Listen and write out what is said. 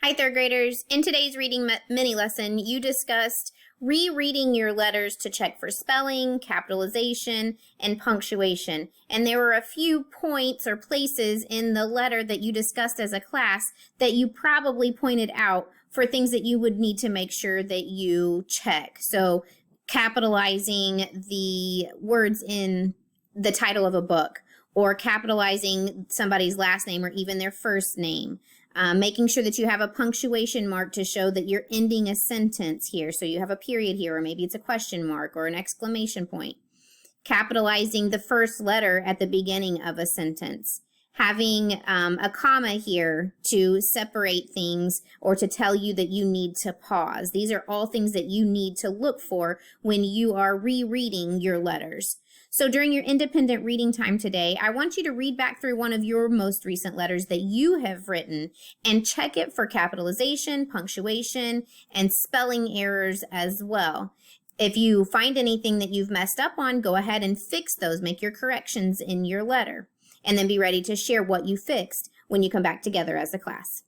Hi, third graders. In today's reading mini lesson, you discussed rereading your letters to check for spelling, capitalization, and punctuation. And there were a few points or places in the letter that you discussed as a class that you probably pointed out for things that you would need to make sure that you check. So capitalizing the words in the title of a book, or capitalizing somebody's last name or even their first name. Making sure that you have a punctuation mark to show that you're ending a sentence here. So you have a period here, or maybe it's a question mark or an exclamation point. Capitalizing the first letter at the beginning of a sentence. Having a comma here to separate things or to tell you that you need to pause. These are all things that you need to look for when you are rereading your letters. So during your independent reading time today, I want you to read back through one of your most recent letters that you have written and check it for capitalization, punctuation, and spelling errors as well. If you find anything that you've messed up on, go ahead and fix those, make your corrections in your letter, and then be ready to share what you fixed when you come back together as a class.